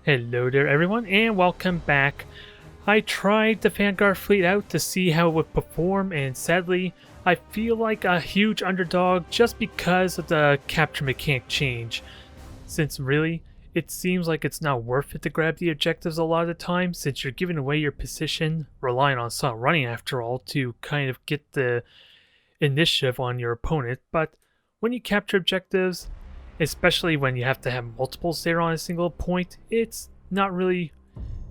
Hello there everyone and welcome back. I tried the Vanguard fleet out to see how it would perform, and sadly I feel like a huge underdog just because of the capture mechanic change. Since really, it seems like it's not worth it to grab the objectives a lot of the time, since you're giving away your position, relying on someone running after all to kind of get the initiative on your opponent. But when you capture objectives, especially when you have to have multiples there on a single point, it's not really,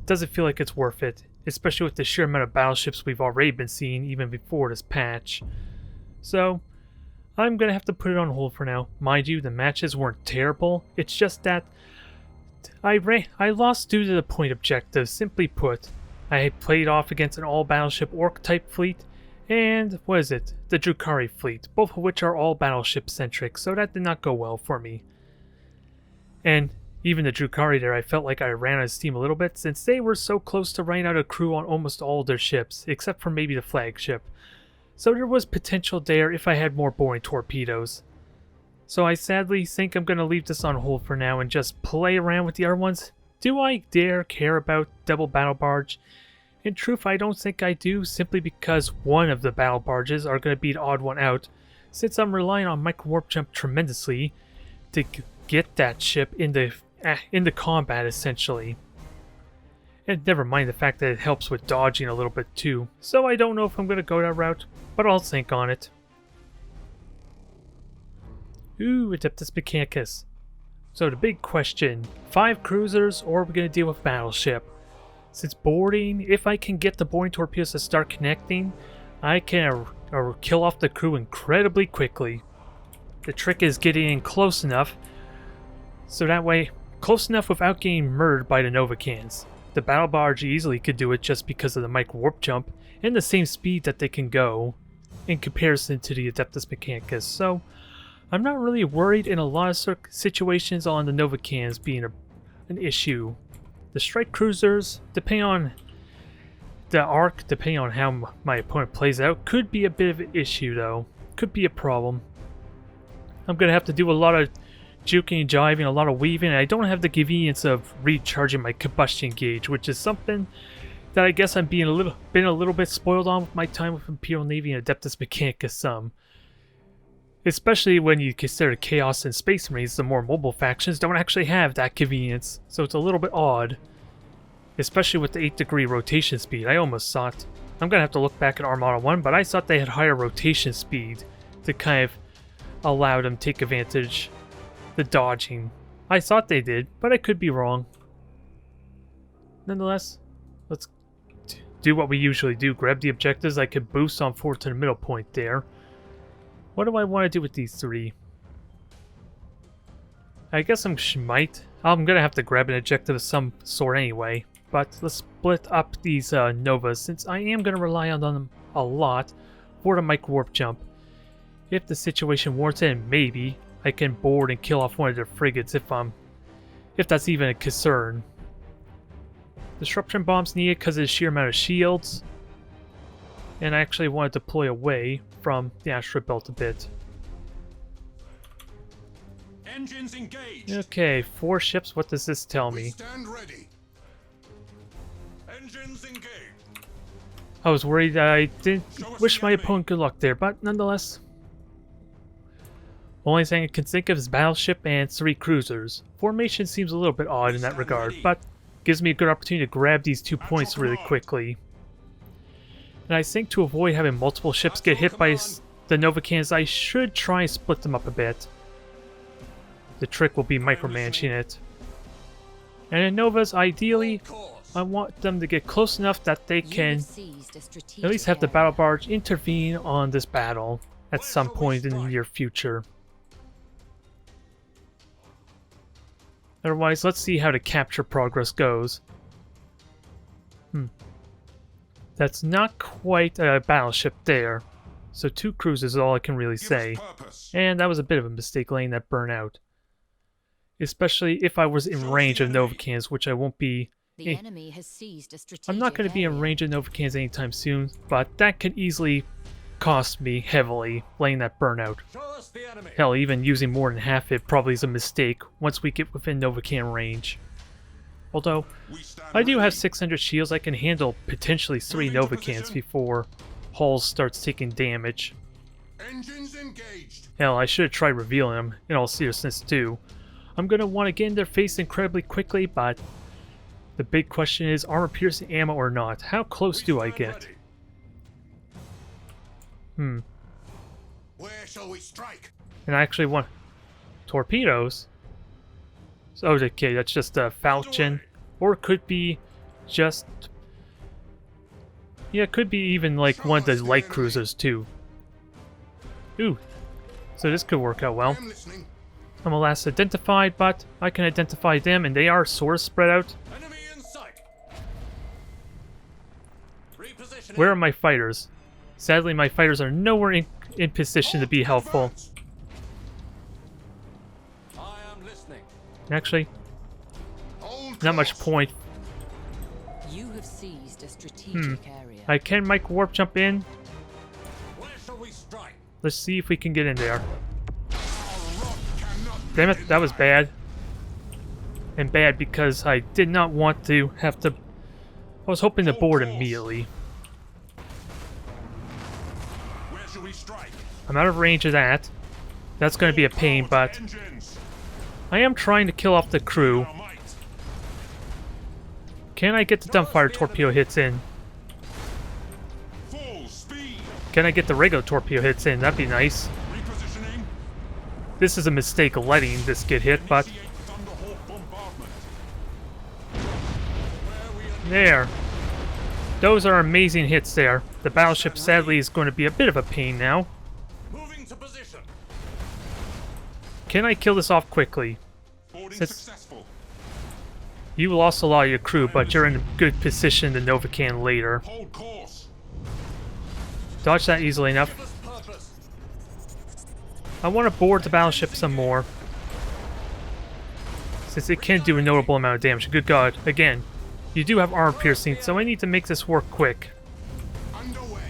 doesn't feel like it's worth it, especially with the sheer amount of battleships we've already been seeing even before this patch. So I'm gonna have to put it on hold for now. Mind you, the matches weren't terrible, it's just that I lost due to the point objective. Simply put, I had played off against an all battleship orc type fleet and what is it, the Drukhari fleet, both of which are all battleship centric, so that did not go well for me. And even the Drukhari there, I felt like I ran out of steam a little bit, since they were so close to running out of crew on almost all of their ships, except for maybe the flagship. So there was potential there if I had more boring torpedoes. So I sadly think I'm going to leave this on hold for now and just play around with the other ones. Do I dare care about double battle barge? In truth, I don't think I do, simply because one of the battle barges are going to be the odd one out, since I'm relying on micro warp jump tremendously to get that ship into combat essentially. And never mind the fact that it helps with dodging a little bit too, so I don't know if I'm going to go that route, but I'll think on it. Ooh, Adeptus Mechanicus. So the big question, 5 cruisers or are we going to deal with battleship? Since boarding, if I can get the boarding torpedoes to start connecting, I can kill off the crew incredibly quickly. The trick is getting in close enough, so that way, close enough without getting murdered by the Novacans. The battle barge easily could do it just because of the micro warp jump and the same speed that they can go in comparison to the Adeptus Mechanicus, so I'm not really worried in a lot of situations on the Novacans being an issue. The strike cruisers, depending on the arc, depending on how my opponent plays out, could be a bit of an issue though. Could be a problem. I'm going to have to do a lot of juking and jiving, a lot of weaving, and I don't have the convenience of recharging my combustion gauge, which is something that I guess I'm been a little bit spoiled on with my time with Imperial Navy and Adeptus Mechanicus some. Especially when you consider Chaos and Space Marines, the more mobile factions don't actually have that convenience, so it's a little bit odd. Especially with the 8-degree rotation speed. I almost thought, I'm going to have to look back at Armada 1, but I thought they had higher rotation speed to kind of allow them to take advantage the dodging. I thought they did, but I could be wrong. Nonetheless, let's do what we usually do. Grab the objectives. I could boost on forward to the middle point there. What do I want to do with these 3? I guess I'm going to have to grab an objective of some sort anyway. But let's split up these Novas, since I am going to rely on them a lot for the micro warp jump. If the situation warrants it, and maybe I can board and kill off one of their frigates if that's even a concern. Disruption bombs needed because of the sheer amount of shields. And I actually want to deploy away from the asteroid belt a bit. Engines engaged. Okay, 4 ships. What does this tell me? Stand ready. Engines engaged. I was worried that I didn't wish my opponent good luck there, but nonetheless. Only thing I can think of is battleship and 3 cruisers. Formation seems a little bit odd in that regard, but gives me a good opportunity to grab these 2 points really quickly. And I think to avoid having multiple ships get hit by the Novacans, I should try and split them up a bit. The trick will be micromanaging it. And in Novas, ideally, I want them to get close enough that they can at least have the battle barge intervene on this battle at some point in the near future. Otherwise, let's see how the capture progress goes. That's not quite a battleship there, so 2 cruisers is all I can really say. And that was a bit of a mistake letting that burn out. Especially if I was in range of Novacans, which I won't be. I'm not going to be in range of Novacans anytime soon, but that could easily cost me heavily letting that burn out. Hell, even using more than half it probably is a mistake once we get within Novacan range. Although, We stand I do have ready. 600 shields, I can handle potentially 3 Nova cans before Hull starts taking damage. Engines engaged. Hell, I should have tried revealing them, in all seriousness too. I'm gonna want to get in their face incredibly quickly, but the big question is armor-piercing ammo or not. How close do I get? Where shall we strike? And I actually want torpedoes. So, okay, that's just a falchion. Or it could be just... Yeah, it could be even like one of the light cruisers too. Ooh, so this could work out well. I'm listening. I'm last identified, but I can identify them, and they are sort of spread out. Enemy in sight. Repositioning. Where are my fighters? Sadly, my fighters are nowhere in position to be helpful. I am listening. Actually, Hold not much course. point. You have seized a strategic area. I can micro warp jump in. Where shall we strike? Let's see if we can get in there. Our rock cannot Damn be it, that was denied. bad. And bad because I did not want to have to... I was hoping to board immediately. Where shall we strike? I'm out of range of that. That's going to be a pain, but Engines. I am trying to kill off the crew. Our might. Can I get the dumbfire torpedo hits in? Full speed. Can I get the regular torpedo hits in? That'd be nice. Repositioning. This is a mistake letting this get hit, but Initiate Thunderhawk bombardment. Where we are there. Those are amazing hits there. The battleship sadly is going to be a bit of a pain now. moving to position. Can I kill this off quickly? Boarding Since- successful. You lost a lot of your crew, but you're in a good position to Novacan later. Hold course. Dodge that easily enough. Give us purpose. I want to board the battleship some more, since it can do a notable amount of damage. Good God. Again, you do have armor piercing, so I need to make this work quick. Underway.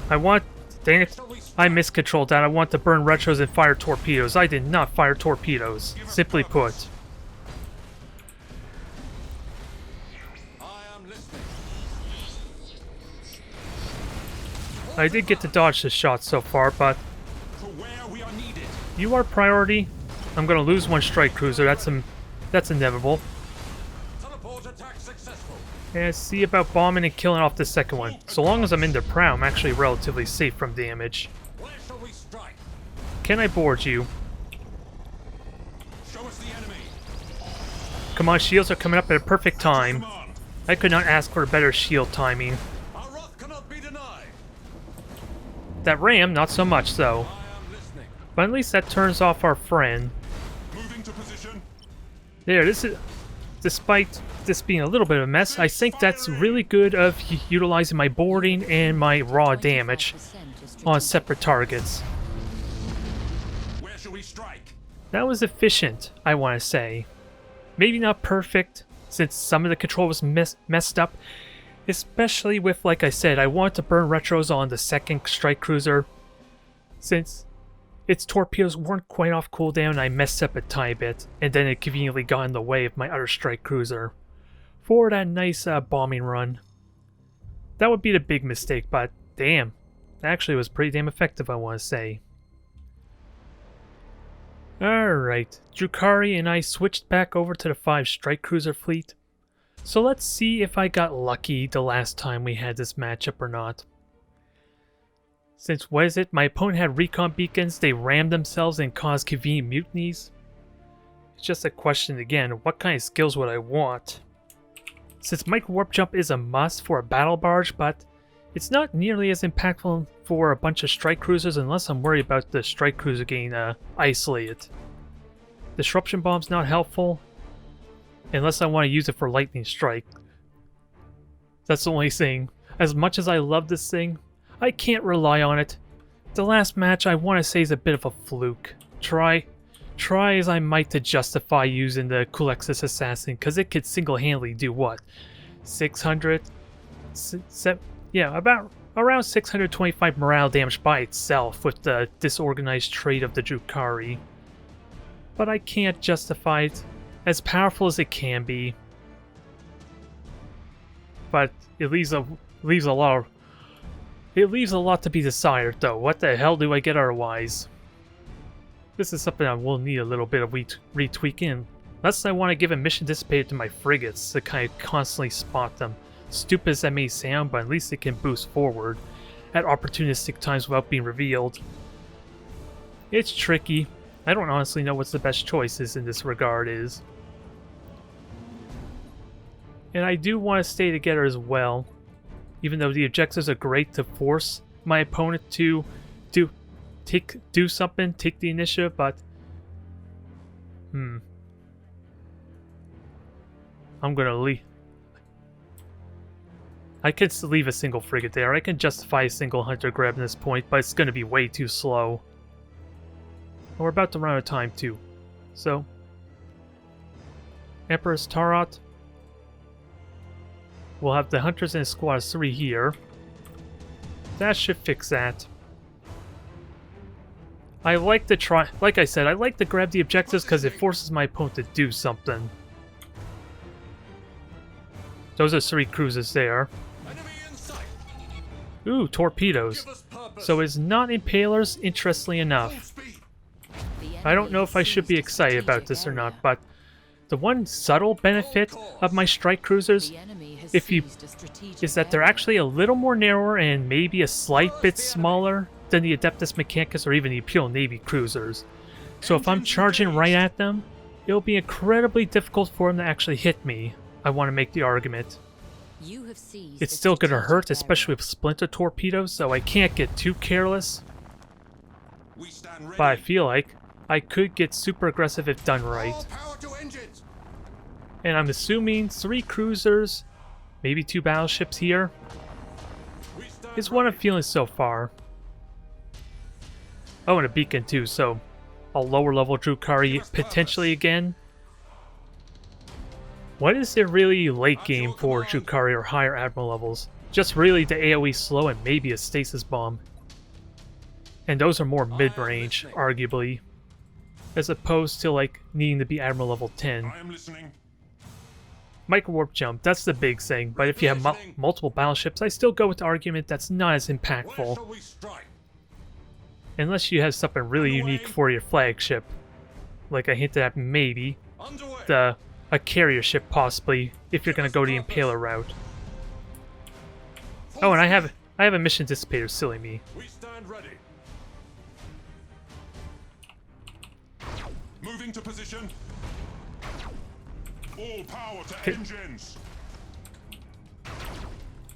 I want... Dang it. I miscontrolled that. I want to burn retros and fire torpedoes. I did not fire torpedoes. Simply put. I am listening. I did get to dodge the shot so far, but To where we are needed. you are priority. I'm going to lose one strike cruiser. That's inevitable. Teleport attack successful. And see about bombing and killing off the second one. So long as I'm in their prow, I'm actually relatively safe from damage. Where shall we strike? Can I board you? Show us the enemy. Come on, shields are coming up at a perfect time. Come on. I could not ask for better shield timing. Our wrath cannot be denied. That ram, not so much though. I am listening. But at least that turns off our friend. Moving to position. There, this is... Despite this being a little bit of a mess, I think that's really good of utilizing my boarding and my raw damage 25% is on strategic. separate targets. Where shall we strike? That was efficient, I want to say. Maybe not perfect, since some of the control was messed up. Especially with, like I said, I wanted to burn retros on the second strike cruiser. Since its torpedoes weren't quite off cooldown, I messed up a tiny bit, and then it conveniently got in the way of my other strike cruiser for that nice bombing run. That would be the big mistake, but damn, that actually was pretty damn effective, I want to say. Alright, Drukari and I switched back over to the 5 strike cruiser fleet. So let's see if I got lucky the last time we had this matchup or not. Since, what is it, my opponent had recon beacons, they rammed themselves and caused convenient mutinies? It's just a question again, what kind of skills would I want? Since micro warp jump is a must for a battle barge, but it's not nearly as impactful for a bunch of strike cruisers unless I'm worried about the strike cruiser getting isolated. Disruption bomb's not helpful, unless I want to use it for lightning strike. That's the only thing. As much as I love this thing, I can't rely on it. The last match I want to say is a bit of a fluke. Try as I might to justify using the Kulexis Assassin, because it could single-handedly do what? 600? Yeah, about around 625 morale damage by itself with the disorganized trait of the Drukari. But I can't justify it, as powerful as it can be. But it leaves a lot to be desired, though. What the hell do I get otherwise? This is something I will need a little bit of retweaking. Unless I want to give a mission dissipator to my frigates to kind of constantly spot them. Stupid as that may sound, but at least it can boost forward at opportunistic times without being revealed. It's tricky. I don't honestly know what's the best choices in this regard is. And I do want to stay together as well. Even though the objectives are great to force my opponent to do something, take the initiative, but I'm gonna leave. I could leave a single frigate there. I can justify a single hunter grab at this point, but it's gonna be way too slow. And we're about to run out of time too. So Emperor's Tarot. We'll have the hunters in squad 3 here. That should fix that. I like to try, like I said, I like to grab the objectives because it forces my opponent to do something. Those are 3 cruisers there. Ooh, torpedoes. So it's not impalers, interestingly enough. I don't know if I should be excited about this or not, but the one subtle benefit of my strike cruisers is that they're actually a little more narrower and maybe a slight bit smaller than the Adeptus Mechanicus or even the Imperial Navy cruisers. So if I'm charging right at them, it'll be incredibly difficult for them to actually hit me. I want to make the argument. It's still going to hurt, especially with splinter torpedoes, so I can't get too careless. But I feel like I could get super aggressive if done right. And I'm assuming 3 cruisers, maybe 2 battleships here, is what I'm feeling so far. Oh, and a beacon too, so a lower level Drukhari potentially again. What is it really late game for Drukhari or higher admiral levels? Just really the AoE slow and maybe a stasis bomb. And those are more mid-range, arguably, as opposed to like needing to be admiral level 10. I am listening. Micro warp jump, that's the big thing, but if you have multiple battleships, I still go with the argument that's not as impactful. Unless you have something really unique for your flagship. Like I hinted at, maybe a carrier ship possibly, if you're gonna go the Impaler route. Oh, and I have a mission dissipator, silly me. We stand ready. Moving to position. All power to engines.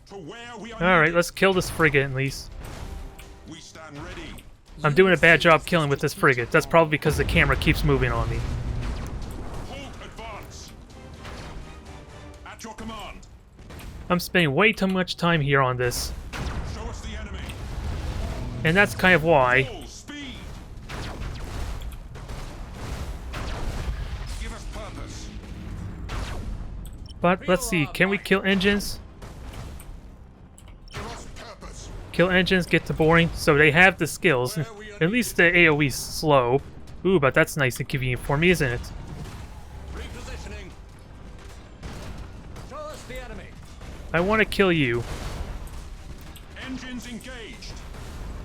To where we are. Alright, let's kill this frigate at least. We stand ready. I'm doing a bad job killing with this frigate. That's probably because the camera keeps moving on me. Halt, advance. At your command. I'm spending way too much time here on this. Show us the enemy. And that's kind of why. Full speed. Give us purpose. But let's see, can we kill engines? Give us purpose. Kill engines, get to boring. So they have the skills. At least the AoE's slow. Ooh, but that's nice and convenient for me, isn't it? Repositioning. Show us the enemy. I want to kill you. Engines engaged.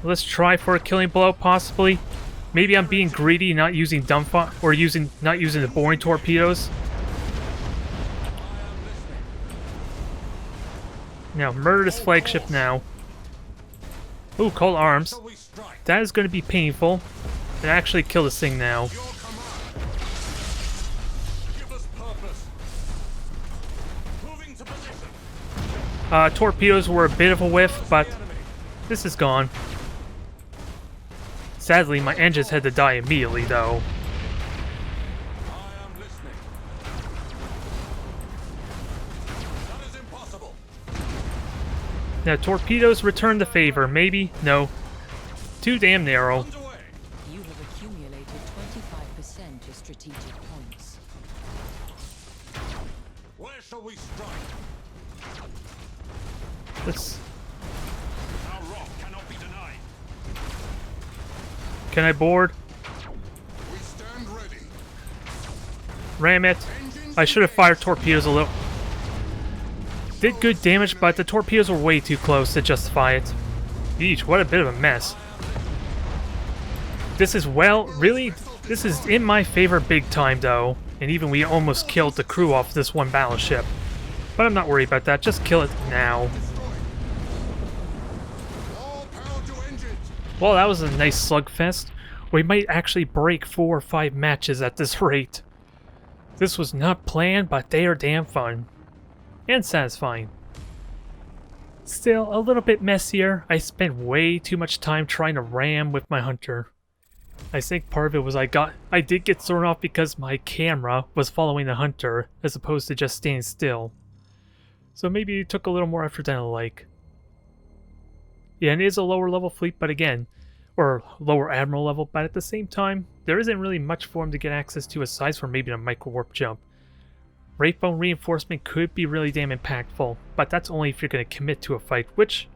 Let's try for a killing blow, possibly. Maybe I'm being greedy, not using dumbfire or not using the boring torpedoes. Now, murder this flagship now. Ooh, cold arms. Shall we strike? That is going to be painful. And actually kill this thing now. Your command. Give us purpose. Moving to position. Torpedoes were a bit of a whiff, but this is gone. Sadly, my engines had to die immediately, though. I am listening. That is impossible. Now, torpedoes return the favor. Maybe? No. Too damn narrow. Underway. You have accumulated 25% of strategic points. Where shall we strike? Let's... Our rock cannot be denied. Can I board? We stand ready. Ram it. I should have fired torpedoes a little. Did good damage, but the torpedoes were way too close to justify it. Eesh, what a bit of a mess. This is, well, really, this is in my favor big time though. And even we almost killed the crew off this one battleship. But I'm not worried about that, just kill it now. Well, that was a nice slugfest. We might actually break 4 or 5 matches at this rate. This was not planned, but they are damn fun. And satisfying. Still, a little bit messier. I spent way too much time trying to ram with my hunter. I think part of it was I did get thrown off because my camera was following the hunter as opposed to just staying still. So maybe it took a little more effort than I like. Yeah, and it is a lower level fleet, but again, or lower admiral level, but at the same time, there isn't really much for him to get access to aside from maybe a micro warp jump. Wraith bone reinforcement could be really damn impactful, but that's only if you're going to commit to a fight, which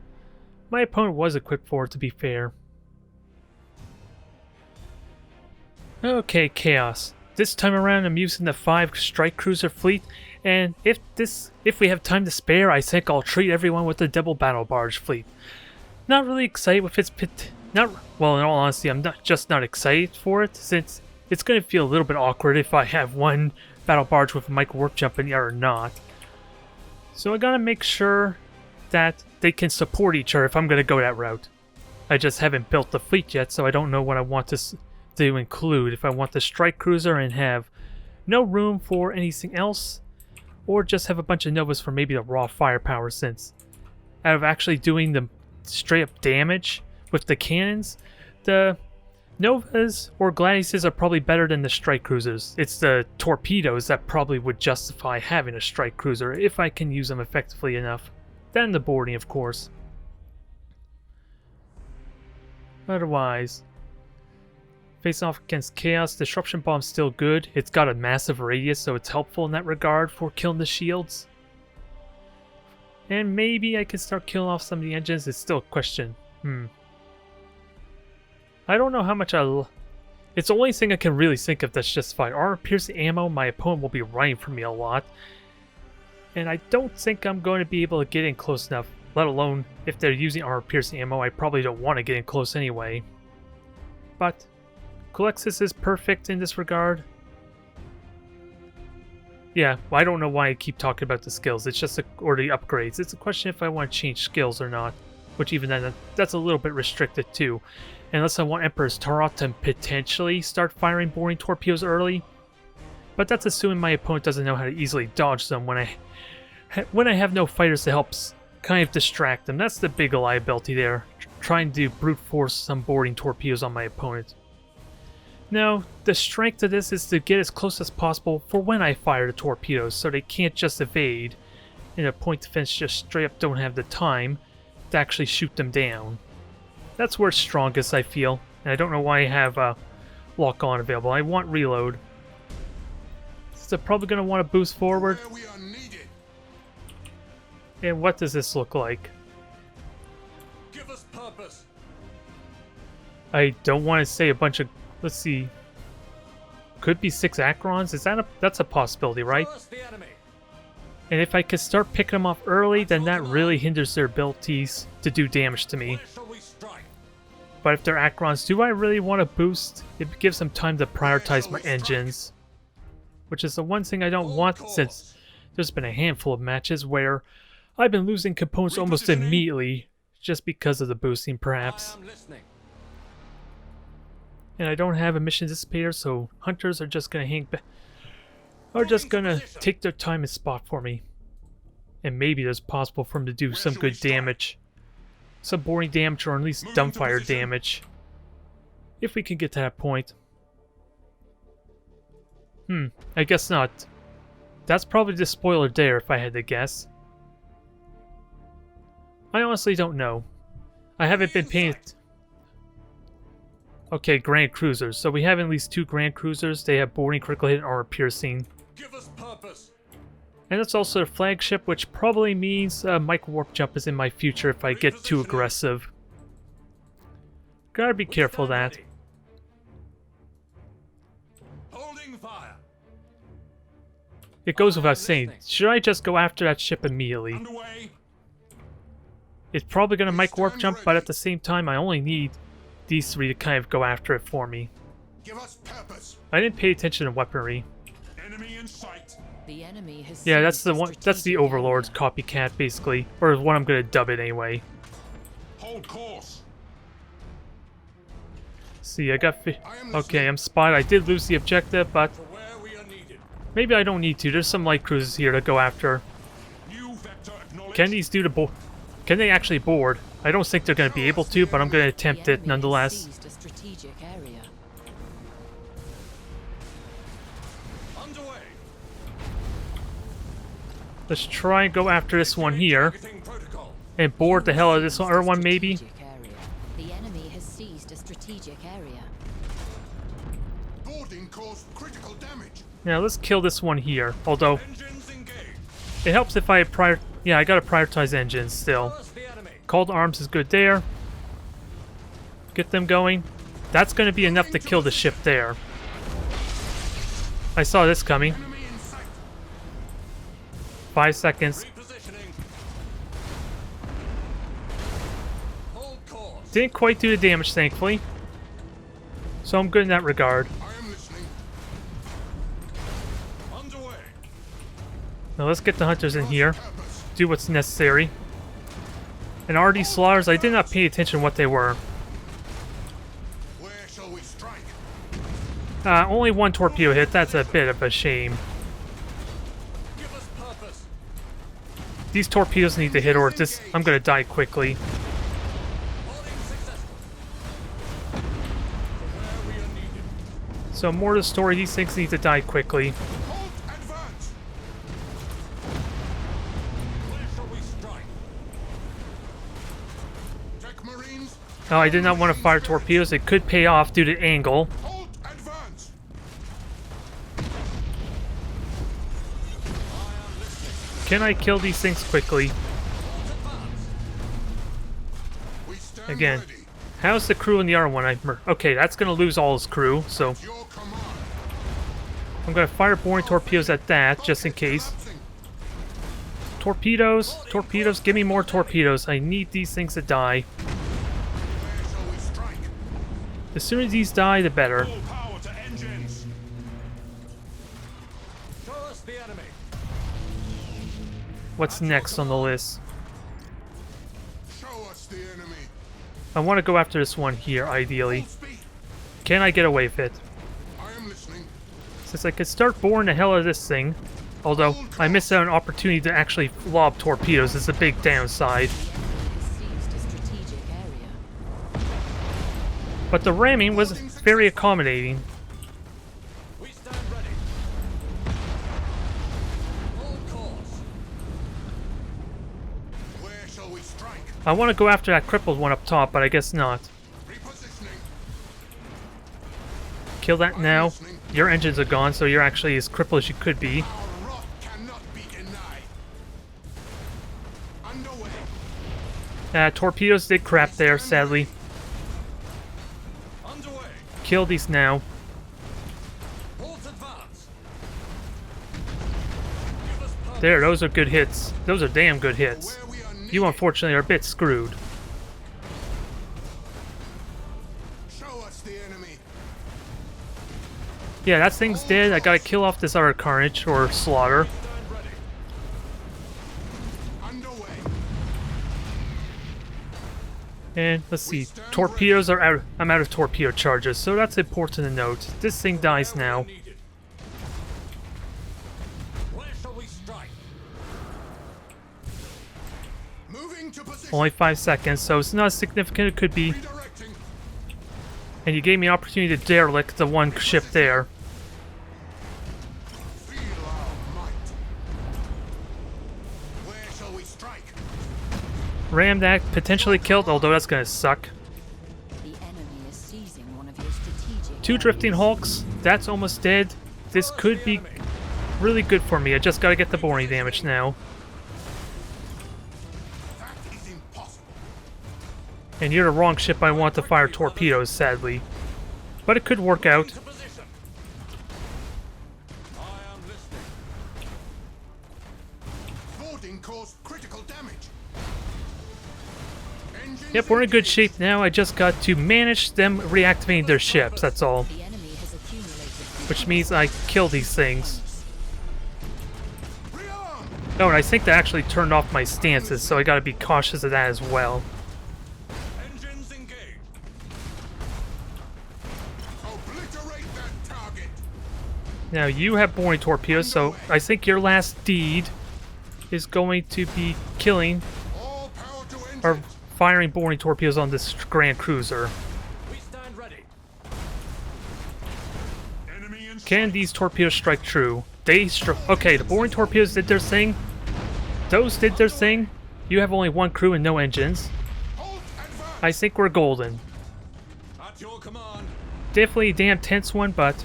my opponent was equipped for, to be fair. Okay, Chaos. This time around I'm using the 5 strike cruiser fleet, and if we have time to spare, I think I'll treat everyone with the double battle barge fleet. Not really excited with its well, in all honesty, I'm not excited for it, since it's going to feel a little bit awkward if I have one battle barge with a micro warp jump and the other not. So I gotta make sure that they can support each other if I'm going to go that route. I just haven't built the fleet yet, so I don't know what I want to include. If I want the strike cruiser and have no room for anything else, or just have a bunch of Novas for maybe the raw firepower, since out of actually doing the straight up damage with the cannons, the Novas or Gladiuses are probably better than the strike cruisers. It's the torpedoes that probably would justify having a strike cruiser if I can use them effectively enough. Then the boarding, of course. Otherwise, facing off against Chaos, Disruption Bomb's still good. It's got a massive radius, so it's helpful in that regard for killing the shields. And maybe I could start killing off some of the engines. It's still a question. I don't know how much it's the only thing I can really think of that's justified. Armor-piercing ammo, my opponent will be running for me a lot. And I don't think I'm going to be able to get in close enough. Let alone, if they're using armor-piercing ammo, I probably don't want to get in close anyway. But Colexis is perfect in this regard. Yeah, well, I don't know why I keep talking about the skills. It's just or the upgrades. It's a question if I want to change skills or not. Which even then, that's a little bit restricted too. Unless I want Emperor's Tarot to potentially start firing boring torpedoes early. But that's assuming my opponent doesn't know how to easily dodge them when I have no fighters to help kind of distract them. That's the big liability there. Trying to brute force some boarding torpedoes on my opponent. No, the strength of this is to get as close as possible for when I fire the torpedoes, so they can't just evade, and the point defense just straight up don't have the time to actually shoot them down. That's where it's strongest, I feel, and I don't know why I have lock on available. I want reload. So they're probably going to want to boost forward. And what does this look like? Give us purpose. I don't want to say a bunch of... Let's see. Could be 6 Acrons? That's a possibility, right? And if I could start picking them off early, then that really hinders their abilities to do damage to me. But if they're Acrons, do I really want to boost? It gives them time to prioritize my engines. Which is the one thing I don't want, since there's been a handful of matches where I've been losing components almost immediately just because of the boosting, perhaps. And I don't have a mission dissipator, so hunters are just gonna take their time and spot for me. And maybe it's possible for them to do some good damage. Some boring damage, or at least dumbfire damage. If we can get to that point. I guess not. That's probably the spoiler there, if I had to guess. I honestly don't know. I haven't been paying... Okay, Grand Cruisers. So we have at least 2 Grand Cruisers. They have boarding, critical hit, and armor piercing. Give us purpose. And it's also a flagship, which probably means micro warp jump is in my future if I get too aggressive. Gotta be careful of that. Holding fire. it goes without saying, should I just go after that ship immediately? Underway. It's probably going to mic warp jump, but at the same time, I only need these three to kind of go after it for me. Give us purpose. I didn't pay attention to weaponry. Enemy in sight. The enemy has Yeah, that's seized the one. That's the strategic Overlord's area. copycat, basically, or what I'm going to dub it anyway. Hold course. See, I got. Okay, I'm spotted. I did lose the objective, but To where we are needed. maybe I don't need to. There's some light cruisers here to go after. New vector acknowledged. Can these do the board? Can they actually board? I don't think they're going to be able to, but I'm going to attempt The it enemy has nonetheless. seized a strategic area. Underway. Let's try and go after this one here Targeting protocol. and board the hell out of this other one, maybe. Strategic area. The enemy has seized a strategic area. Boarding caused critical damage. Now let's kill this one here. Although Engines engaged. it helps if I yeah, I gotta prioritize engines still. First the enemy. Cold arms is good there. Get them going. That's gonna be enough to kill the ship there. I saw this coming. Enemy in sight. 5 seconds. Repositioning. Hold course. Didn't quite do the damage, thankfully. So I'm good in that regard. I am listening. Underway. Now let's get the hunters in here. Purpose. Do what's necessary. And RD slaughters, I did not pay attention what they were. Where shall we strike? Only one torpedo hit. That's a bit of a shame. Give us purpose. These torpedoes need to hit, or this I'm gonna die quickly. Boarding successful. To where we are needed. So more to the story, these things need to die quickly. Halt, advance. Where shall we strike? Deck Marines. Oh, I did not want to fire torpedoes. It could pay off due to angle. Halt, advance. Can I kill these things quickly? Halt, advance. We stand Again. ready. How's the crew in the other one? Okay, that's gonna lose all his crew, so Your command. I'm gonna fire boring torpedoes at that, just in case. Collapsing. Torpedoes! Torpedoes, give me more torpedoes. I need these things to die. Where shall we strike? The sooner these die, the better. Full power to engines. Show us the enemy. What's next on the list? Show us the enemy. I want to go after this one here, ideally. Full speed. Can I get away with it? I am listening. Since I could start boring the hell out of this thing, although I missed out on an opportunity to actually lob torpedoes, it's a big downside. The enemy has seized a strategic area. But the ramming was very accommodating. We stand ready. Hold course. Where shall we strike? I want to go after that crippled one up top, but I guess not. Repositioning. Kill that now. Your engines are gone, so you're actually as crippled as you could be. Our wrath cannot be denied. Underway. Torpedoes did crap there, sadly. Underway. Kill these now. Halt, advance. Give us purpose. There, those are good hits. Those are damn good hits. Where we are needed. You unfortunately are a bit screwed. Show us the enemy. Yeah, that thing's dead. I gotta kill off this other carnage, or slaughter. Stand ready. Underway. And let's see, torpedoes are out. I'm out of torpedo charges, so that's important to note. This thing dies now. Needed. Where shall we strike? Moving to position. Only 5 seconds, so it's not as significant as it could be. Redirecting. And you gave me an opportunity to derelict the one ship there. Feel our might. Where shall we strike? Ram that, potentially killed, although that's gonna suck. The enemy is seizing one of your strategic 2 drifting areas. hulks, that's almost dead. This could be really good for me. I just gotta get the boring damage now. That is impossible. And you're the wrong ship I want to fire torpedoes, sadly. But it could work out. To position. I am listening. Boarding caused critical damage. Engines Yep, we're in good engaged. shape now. I just got to manage them reactivating their ships, that's all. The enemy has accumulated. Which means I kill these things. Rearm! Oh, and I think that actually turned off my stances, so I gotta be cautious of that as well. Engines engaged. Obliterate that target. Now, you have boring torpedoes, so I think your last deed is going to be killing All power to engines. or firing boring torpedoes on this Grand Cruiser. We stand ready. Enemy in Can these torpedoes strike true? Okay, the boring torpedoes did their thing. Those did their thing. You have only one crew and no engines. Halt, advance. I think we're golden. At your command. Definitely a damn tense one, but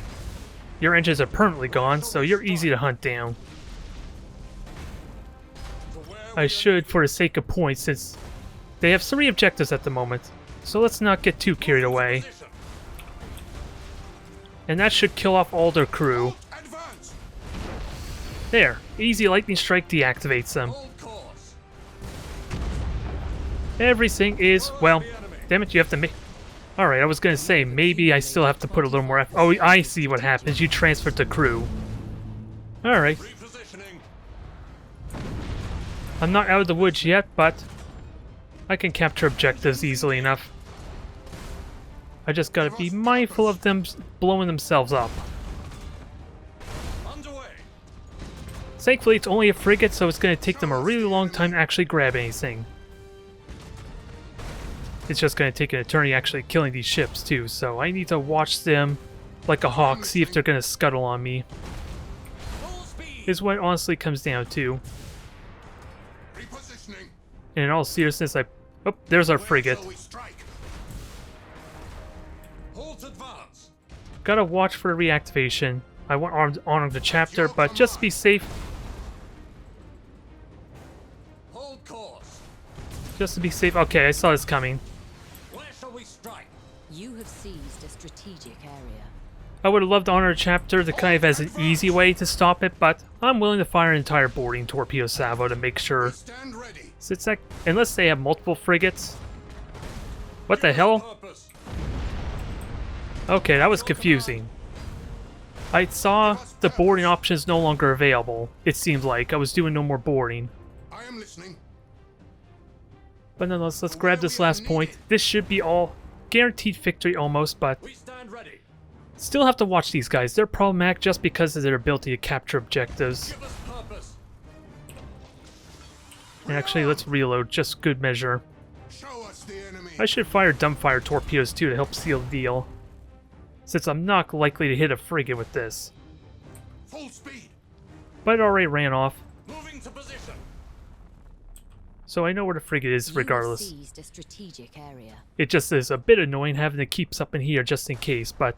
your engines are permanently gone, so you're easy to hunt down. To where I should, for the sake of points, since they have 3 objectives at the moment. So let's not get too carried away. position. And that should kill off all their crew. Halt, advance. There, easy lightning strike deactivates them. Hold course. Everything is, well, damn it, you have to make... Alright, I was gonna say, maybe I still have to put a little more effort. Oh, I see what happens. You transfer the crew. Alright, Repositioning. I'm not out of the woods yet, but I can capture objectives easily enough. I just gotta be mindful of them blowing themselves up. Underway. Thankfully, it's only a frigate, so it's gonna take them a really long time to actually grab anything. It's just gonna take an eternity actually killing these ships too, so I need to watch them like a hawk, see if they're gonna scuttle on me. Full speed. Is what it honestly comes down to. Repositioning. And in all seriousness, oh, there's our Where frigate. shall we strike? Halt, advance. Gotta watch for the reactivation. I want honor the chapter, but just to be safe, Hold course. just to be safe. Okay, I saw this coming. Where shall we strike? You have seized a strategic area. I would have loved to honor a chapter to kind of as an easy way to stop it, but I'm willing to fire an entire boarding torpedo salvo to make sure. Stand ready. Since that, unless they have multiple frigates. What the hell? Purpose. Okay, that was confusing. I saw the boarding options no longer available. It seemed like I was doing no more boarding. I am listening. But nonetheless, let's grab this last point. This should be all guaranteed victory almost, but We stand ready. still have to watch these guys. They're problematic just because of their ability to capture objectives. Give us purpose. And actually, let's reload, just good measure. Show us the enemy. I should fire dumbfire torpedoes too to help seal the deal, since I'm not likely to hit a frigate with this. Full speed. But it already ran off, Moving to position. so I know where the frigate is You regardless. have seized a strategic area. It just is a bit annoying having to keep something here just in case, but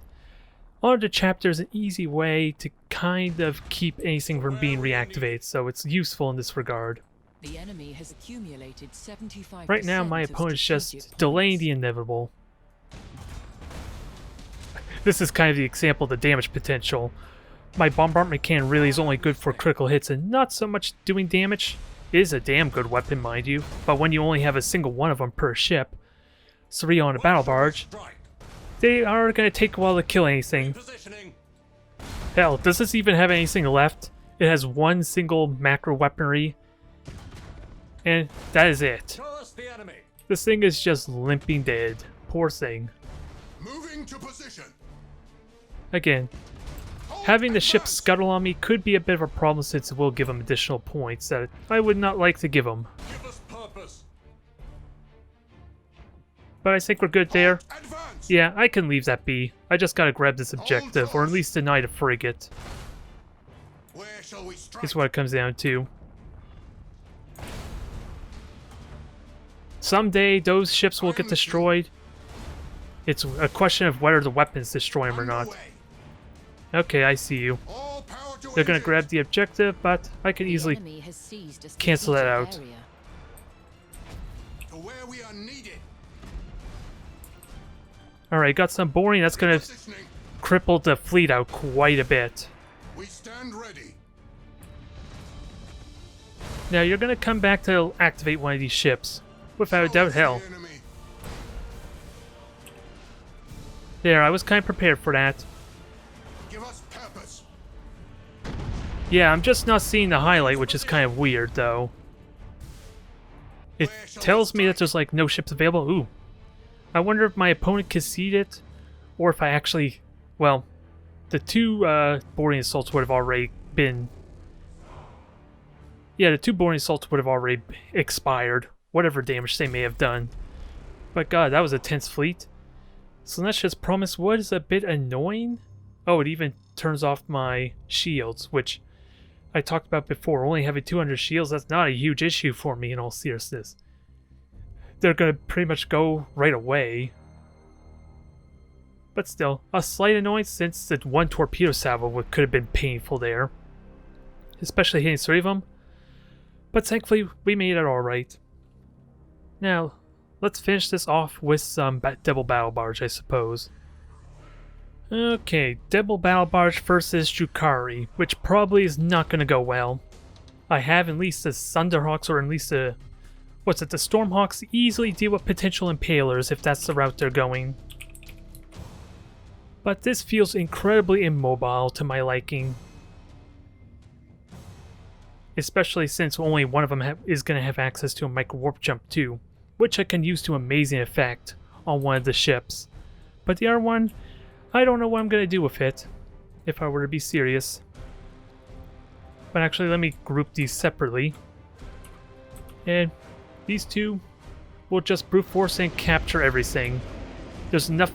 honor the chapter is an easy way to kind of keep anything from being reactivated, so it's useful in this regard. The enemy has accumulated 75%. Right now, my of opponent's strategic just delaying points. the inevitable. This is kind of the example of the damage potential. My bombardment cannon really is only good for critical hits and not so much doing damage. It is a damn good weapon, mind you, but when you only have a single one of them per ship, 3 on a battle barge, Strike. they are going to take a while to kill anything. Positioning. Hell, does this even have anything left? It has one single macro weaponry, and that is it. Show us the enemy. This thing is just limping dead. Poor thing. Moving to position. Again, Hold, having the ship advance. scuttle on me could be a bit of a problem since it will give them additional points that I would not like to give them. Give us purpose. But I think we're good there. Advance. Yeah, I can leave that be. I just gotta grab this objective, or at least deny the frigate, Where shall we strike? is what it comes down to. Someday, those ships will get destroyed. It's a question of whether the weapons destroy them or not. Underway. Okay, I see you. All power to They're gonna engine. grab the objective, but I can The easily... enemy has seized a cancel that strategic out. area. To where we are needed. Alright, got some boring. That's gonna Positioning. cripple the fleet out quite a bit. We stand ready. Now you're gonna come back to activate one of these ships. Without a Show doubt, us the hell. enemy. There, I was kind of prepared for that. Give us purpose. Yeah, I'm just not seeing the highlight, which is kind of weird, though. It Where shall we tells me that strike? there's, like, no ships available. Ooh. I wonder if my opponent conceded, or if I actually... Well, the two boarding assaults would have already been... Yeah, the two boarding assaults would have already expired. Whatever damage they may have done. But god, that was a tense fleet. Celestia's Promise was a bit annoying. Oh, it even turns off my shields, which I talked about before. Only having 200 shields, that's not a huge issue for me in all seriousness. They're going to pretty much go right away. But still, a slight annoyance since the one torpedo salvo could have been painful there. Especially hitting 3 of them. But thankfully, we made it alright. Now, let's finish this off with some double battle barge, I suppose. Okay, double battle barge versus Drukari, which probably is not going to go well. I have at least the Thunderhawks, or at least the... What's it, the Stormhawks easily deal with potential impalers if that's the route they're going. But this feels incredibly immobile to my liking. Especially since only one of them is going to have access to a micro warp jump too, which I can use to amazing effect on one of the ships. But the other one, I don't know what I'm going to do with it, if I were to be serious. But actually, let me group these separately. And these two will just brute force and capture everything. There's enough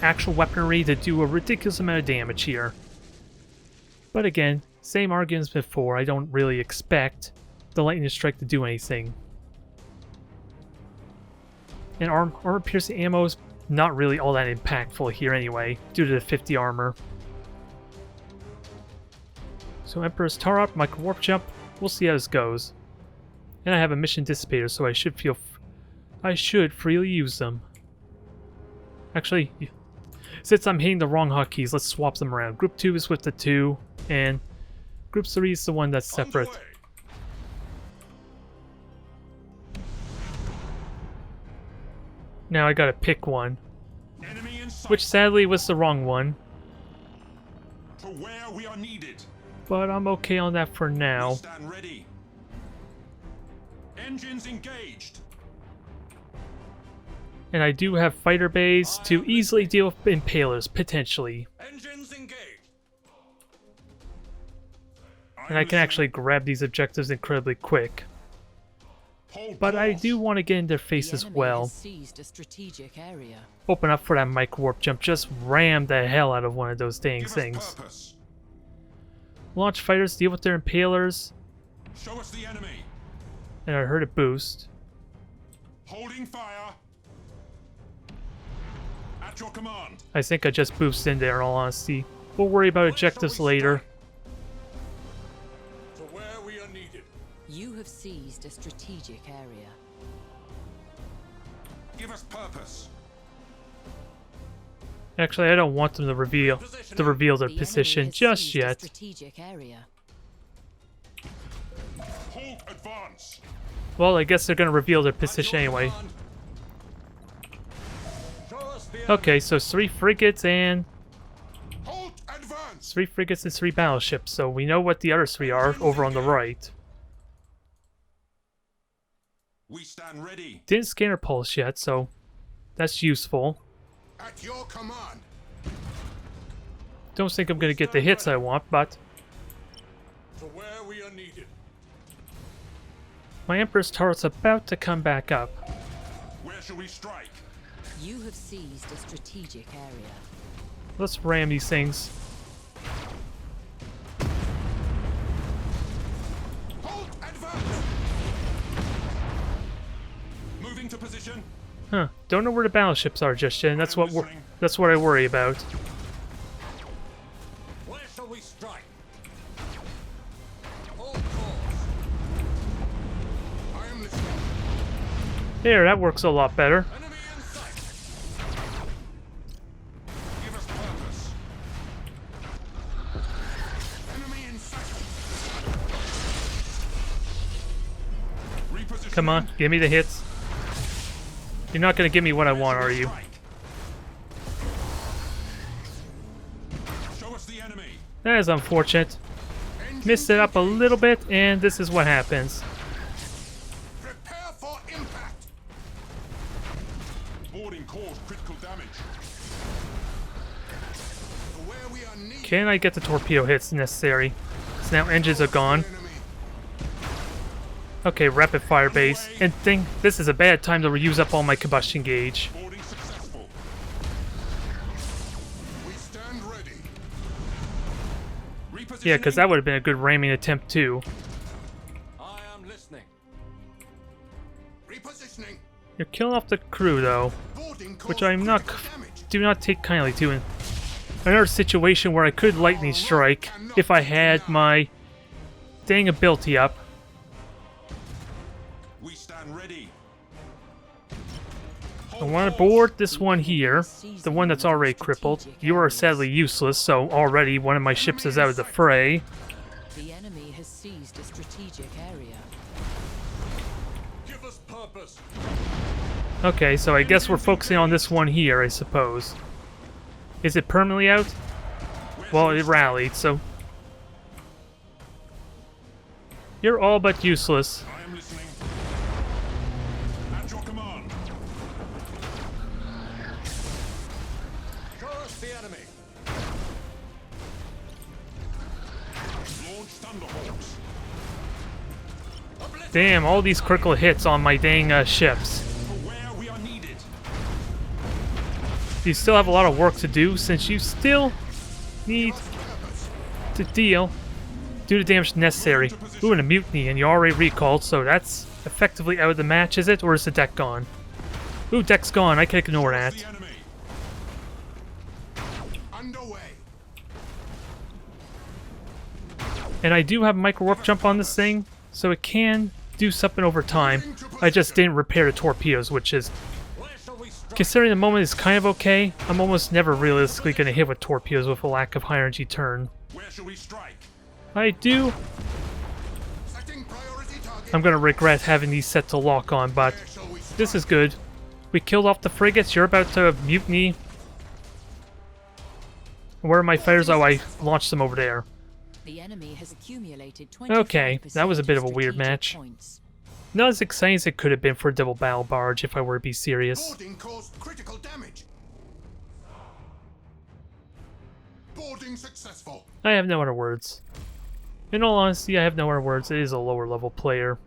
actual weaponry to do a ridiculous amount of damage here. But again, same arguments before, I don't really expect the lightning strike to do anything. And armor piercing ammo is not really all that impactful here anyway, due to the 50 armor. So Emperor's Tarot, Micro Warp Jump, we'll see how this goes. And I have a Mission Dissipator, so I should freely use them. Actually, since I'm hitting the wrong hotkeys, let's swap them around. Group 2 is with the 2, and Group 3 is the one that's separate. Underway. Now I gotta pick one, Enemy in sight. which sadly was the wrong one, To where we are needed. but I'm okay on that for We now. stand ready. Engines engaged. And I do have fighter bays to easily deal with impalers, potentially. Engines engaged. And I can actually grab these objectives incredibly quick. Hold But I course. do want to get in their face The as enemy well. has seized a strategic area. Open up for that micro warp jump, just ram the hell out of one of those dang Give us things. purpose. Launch fighters, deal with their impalers, Show us the enemy. and I heard it boost. Holding fire. At your command. I think I just boosted in there in all honesty. We'll worry about objectives later. To where we are needed. You have seized a strategic area. Give us purpose. Actually, I don't want them to reveal their The enemy position has just seized a yet. strategic area. Hold advance. Well, I guess they're going to reveal their At position your anyway. command. Show us the Okay, so 3 frigates and Hold advance. 3 frigates and 3 battleships, so we know what the other 3 are over on the right. We stand ready. Didn't scan her pulse yet, so that's useful. At your command. Don't think I'm going to get the hits I want, but To where we are needed. my Emperor's turret's about to come back up. Where shall we strike? You have seized a strategic area. Let's ram these things. Hold advance. Moving to position. Huh, don't know where the battleships are just yet, and that's what I worry about. Where shall we strike? Hold course. I am listening. There, that works a lot better. Enemy in sight. Give us purpose. Enemy in sight. Come on, give me the hits. You're not gonna give me what I want, are you? Show us the enemy. That is unfortunate. Missed it up a little bit, and this is what happens. Prepare for impact. Boarding caused critical damage. Where we are needed. Can I get the torpedo hits necessary? So now engines are gone. Enemy. Okay, rapid fire base. And think this is a bad time to use up all my combustion gauge. Boarding successful. We stand ready. Repositioning. Yeah, because that would have been a good ramming attempt too. I am listening. Repositioning. You're killing off the crew though, Boarding which caused I'm not critical damage. do not take kindly to. In another situation where I could lightning strike if I had my dang ability up. We stand ready. I want to board this one here, the one that's already crippled. You are sadly useless, so already one of my ships is out of the fray. The enemy has seized a strategic area. Give us purpose. Okay, so I guess we're focusing on this one here, I suppose. Is it permanently out? Well, it rallied, so... You're all but useless. I am listening. At your command. Show us the enemy. Launch Thunderhawks. Damn, all these critical hits on my dang ships. For where we are needed. You still have a lot of work to do, since you still need to do the damage necessary. Ooh, and a mutiny, and you already recalled, so that's effectively out of the match, is it? Or is the deck gone? Ooh, deck's gone. I can ignore The that. enemy. Underway. And I do have micro warp jump on this thing, so it can do something over time. I just didn't repair the torpedoes, which is, Where shall we strike? considering the moment is kind of okay, I'm almost never realistically going to hit with torpedoes with a lack of high energy turn. Where shall we strike? I do. Setting priority target. I'm going to regret having these set to lock on, but Where shall we strike? this is good. We killed off the frigates. You're about to mutiny. Where are my fighters? Oh, I launched them over there. The enemy has accumulated 25% Okay, that was a bit of a weird strategic match. points. Not as exciting as it could have been for a double battle barge, if I were to be serious. Boarding caused critical damage. Boarding successful. I have no other words. In all honesty, I have no other words. It is a lower level player.